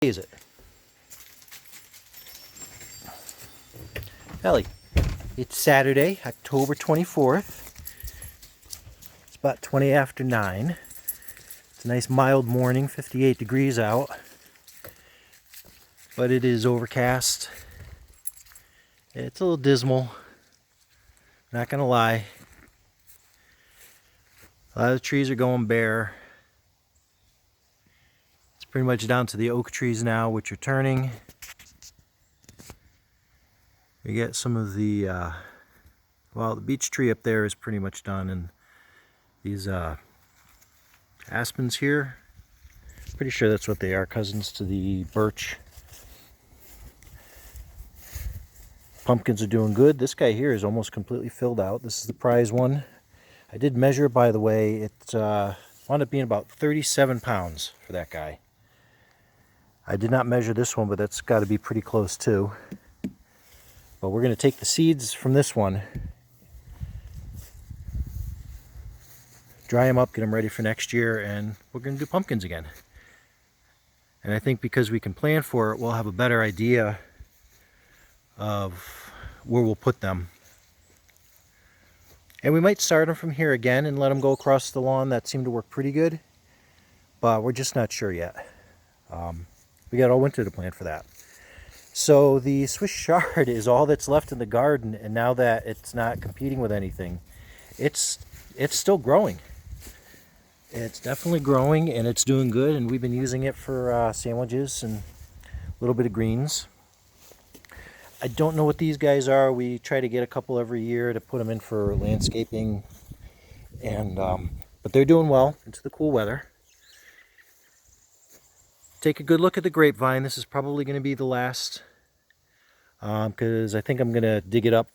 Is it? Ellie, it's Saturday, October 24th. It's about 20 after 9. It's a nice mild morning, 58 degrees out. But it is overcast. It's a little dismal. Not gonna lie. A lot of the trees are going bare. It's pretty much down to the oak trees now, which are turning. We get some of the, well, the beech tree up there is pretty much done, and these aspens here, pretty sure that's what they are, cousins to the birch. Pumpkins are doing good. This guy here is almost completely filled out. This is the prize one. I did measure, by the way. It wound up being about 37 pounds for that guy. I did not measure this one, but that's got to be pretty close too. But we're going to take the seeds from this one, dry them up, get them ready for next year, and we're going to do pumpkins again. And I think because we can plan for it, we'll have a better idea of where we'll put them. And we might start them from here again and let them go across the lawn. That seemed to work pretty good, but we're just not sure yet. We got all winter to plan for that. So the Swiss chard is all that's left in the garden, and now that it's not competing with anything, it's still growing. It's definitely growing, and it's doing good, and we've been using it for sandwiches and a little bit of greens. I don't know what these guys are. We try to get a couple every year to put them in for landscaping, and but they're doing well into the cool weather. Take a good look at the grapevine. This is probably going to be the last, because I think I'm going to dig it up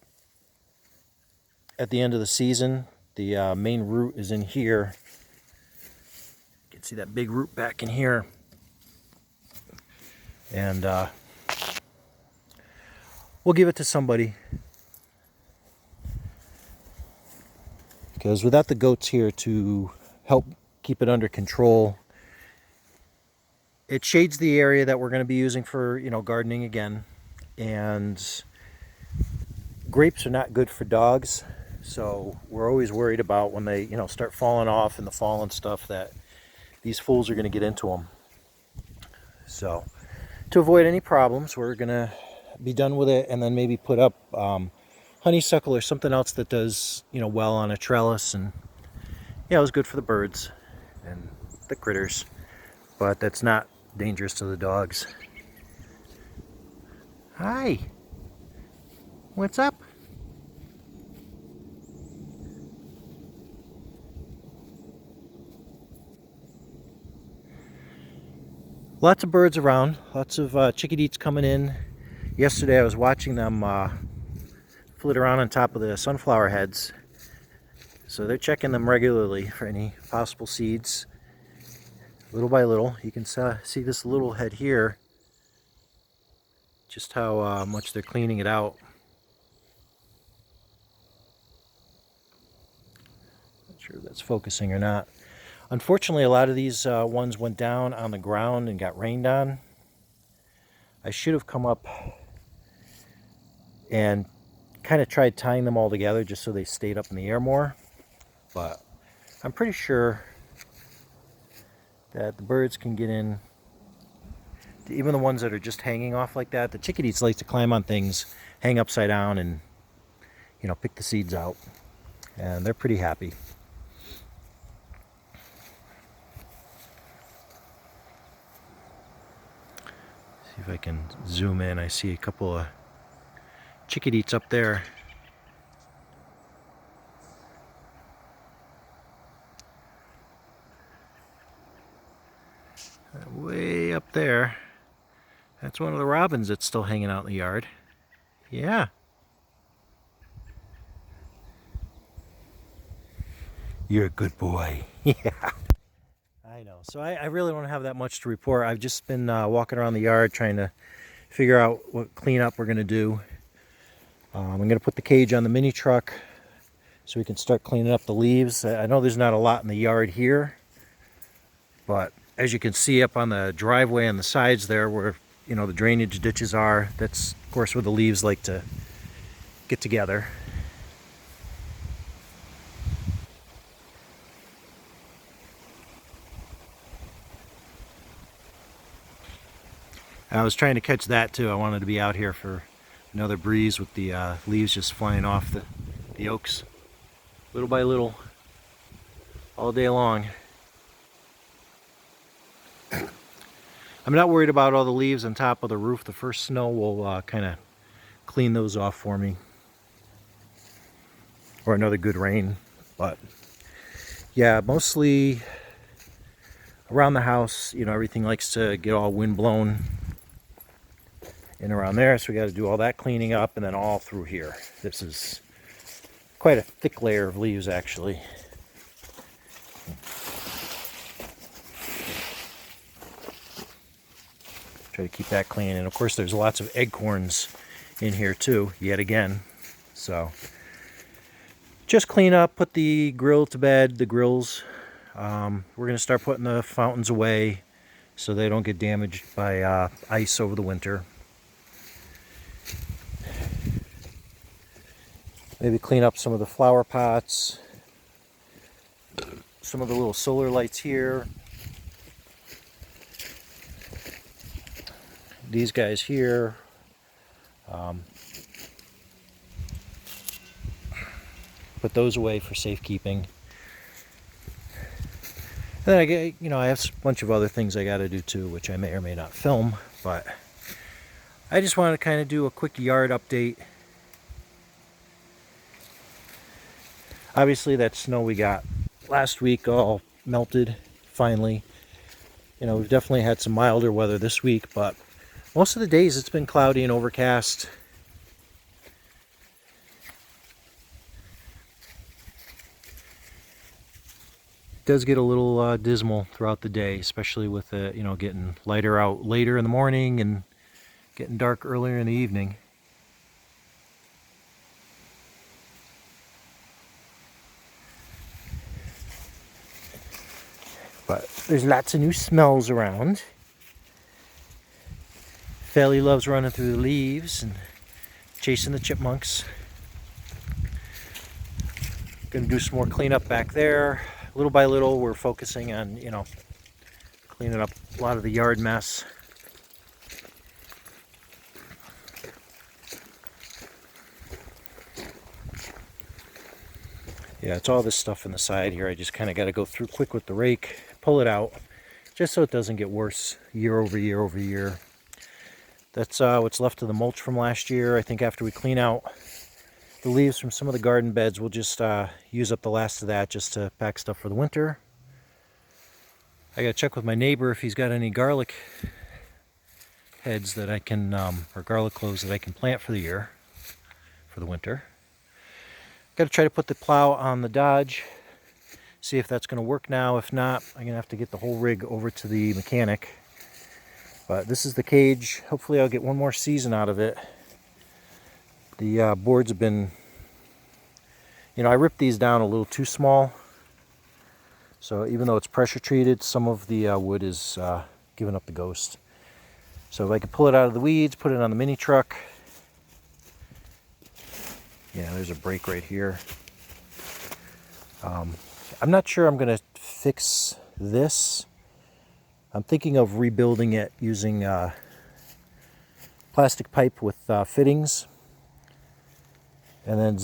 at the end of the season. The main root is in here. You can see that big root back in here. And we'll give it to somebody. Because without the goats here to help keep it under control, it shades the area that we're going to be using for, gardening again. And grapes are not good for dogs, so we're always worried about when they, start falling off in the fall and stuff, that these fools are going to get into them. So to avoid any problems, we're going to be done with it and then maybe put up honeysuckle or something else that does, well on a trellis. And yeah, it was good for the birds and the critters, but that's not dangerous to the dogs. Hi, what's up? Lots of birds around, lots of chickadees coming in. Yesterday I was watching them flit around on top of the sunflower heads. So they're checking them regularly for any possible seeds. Little by little, you can see this little head here, just how much they're cleaning it out. Not sure if that's focusing or not. Unfortunately, a lot of these ones went down on the ground and got rained on. I should have come up and kind of tried tying them all together just so they stayed up in the air more. But I'm pretty sure that the birds can get in, even the ones that are just hanging off like that. The chickadees like to climb on things, hang upside down, and pick the seeds out, and they're pretty happy. See if I can zoom in. I see a couple of chickadees up there. Way up there, that's one of the robins that's still hanging out in the yard. Yeah. You're a good boy. Yeah. I know. So I really don't have that much to report. I've just been walking around the yard trying to figure out what cleanup we're going to do. I'm going to put the cage on the mini truck so we can start cleaning up the leaves. I know there's not a lot in the yard here, but as you can see up on the driveway on the sides there where, you know, the drainage ditches are, that's of course where the leaves like to get together. I was trying to catch that too. I wanted to be out here for another breeze with the leaves just flying off the oaks little by little all day long. I'm not worried about all the leaves on top of the roof. The first snow will kind of clean those off for me, or another good rain. But yeah, mostly around the house, you know, everything likes to get all wind blown in around there, so we got to do all that cleaning up, and then all through here. This is quite a thick layer of leaves actually. Try to keep that clean, and of course there's lots of acorns in here too, yet again. So just clean up, put the grill to bed, the grills. We're going to start putting the fountains away so they don't get damaged by ice over the winter. Maybe clean up some of the flower pots, some of the little solar lights here. These guys here. Put those away for safekeeping. And then I have a bunch of other things I got to do too, which I may or may not film, but I just wanted to kind of do a quick yard update. Obviously that snow we got last week all melted finally. You know, we've definitely had some milder weather this week, but most of the days it's been cloudy and overcast. It does get a little dismal throughout the day, especially with it, getting lighter out later in the morning and getting dark earlier in the evening. But there's lots of new smells around. Felly loves running through the leaves and chasing the chipmunks. Gonna do some more cleanup back there. Little by little, we're focusing on, cleaning up a lot of the yard mess. Yeah, it's all this stuff in the side here. I just kind of got to go through quick with the rake, pull it out, just so it doesn't get worse year over year over year. That's what's left of the mulch from last year. I think after we clean out the leaves from some of the garden beds, we'll just use up the last of that just to pack stuff for the winter. I got to check with my neighbor if he's got any garlic heads that I can, or garlic cloves that I can plant for the year, for the winter. Got to try to put the plow on the Dodge, see if that's going to work now. If not, I'm going to have to get the whole rig over to the mechanic. But this is the cage. Hopefully I'll get one more season out of it. The boards have been, I ripped these down a little too small. So even though it's pressure treated, some of the wood is giving up the ghost. So if I could pull it out of the weeds, put it on the mini truck. Yeah, there's a break right here. I'm not sure I'm going to fix this. I'm thinking of rebuilding it using plastic pipe with fittings, and then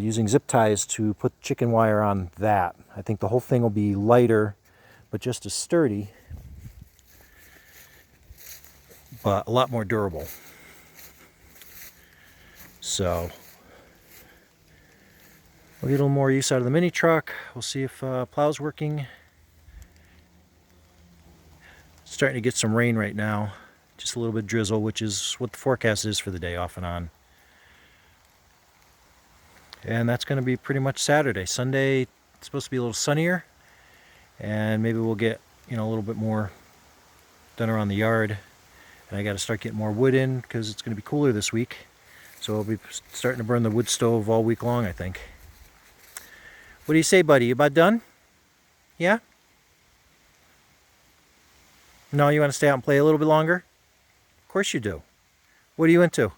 using zip ties to put chicken wire on that. I think the whole thing will be lighter, but just as sturdy, but a lot more durable. So we'll get a little more use out of the mini truck. We'll see if plow's working. Starting to get some rain right now, just a little bit drizzle, which is what the forecast is for the day, off and on. And that's going to be pretty much Saturday. Sunday, it's supposed to be a little sunnier, and maybe we'll get a little bit more done around the yard. And I got to start getting more wood in because it's going to be cooler this week. So I'll be starting to burn the wood stove all week long, I think. What do you say, buddy? You about done? Yeah? No, you want to stay out and play a little bit longer? Of course you do. What are you into?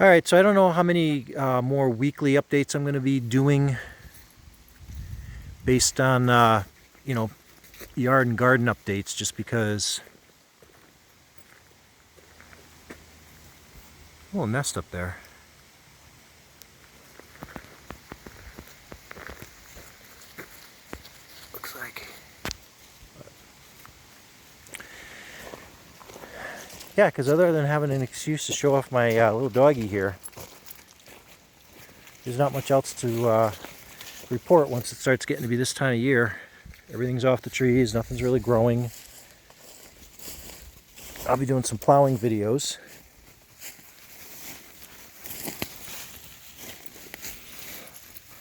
Alright, so I don't know how many more weekly updates I'm going to be doing based on, you know, yard and garden updates, just because... A little nest up there. Looks like... Yeah, because other than having an excuse to show off my little doggy here, there's not much else to report once it starts getting to be this time of year. Everything's off the trees, nothing's really growing. I'll be doing some plowing videos.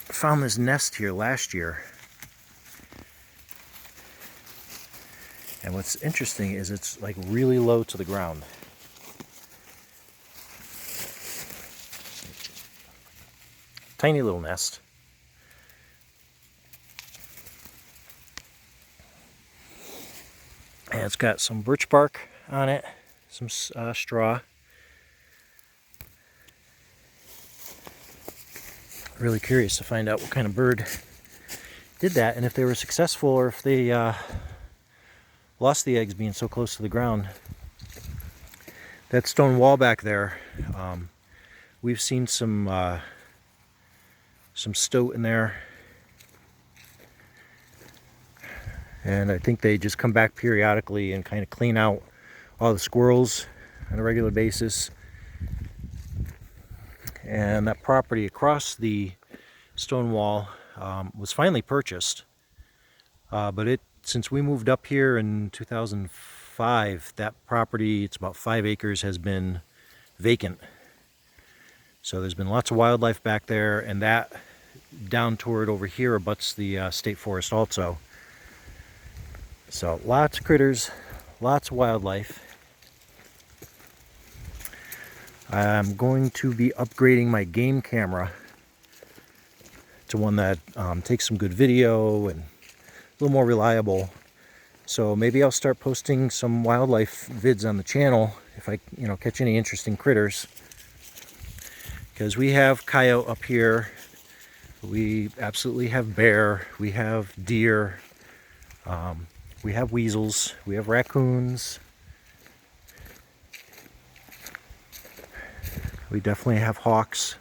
I found this nest here last year. And what's interesting is it's like really low to the ground. Tiny little nest. And it's got some birch bark on it, some straw. Really curious to find out what kind of bird did that, and if they were successful or if they lost the eggs being so close to the ground. That stone wall back there, we've seen some stoat in there, and I think they just come back periodically and kind of clean out all the squirrels on a regular basis. And that property across the stone wall was finally purchased, but since we moved up here in 2005, that property, it's about 5 acres, has been vacant. So there's been lots of wildlife back there, and that down toward over here abuts the state forest also. So lots of critters, lots of wildlife. I'm going to be upgrading my game camera to one that takes some good video and a little more reliable. So maybe I'll start posting some wildlife vids on the channel if I, catch any interesting critters. Because we have coyote up here, we absolutely have bear, we have deer, we have weasels, we have raccoons. We definitely have hawks.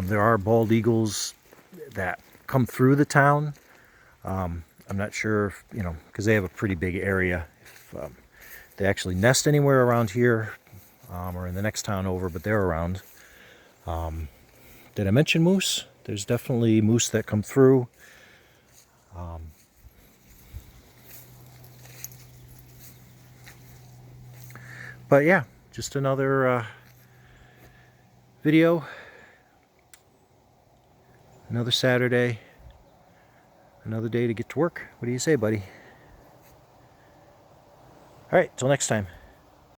There are bald eagles that come through the town. I'm not sure if, because they have a pretty big area, if they actually nest anywhere around here or in the next town over, but they're around. Did I mention moose? There's definitely moose that come through. But yeah, just another video, another Saturday, another day to get to work. What do you say, buddy? All right, till next time.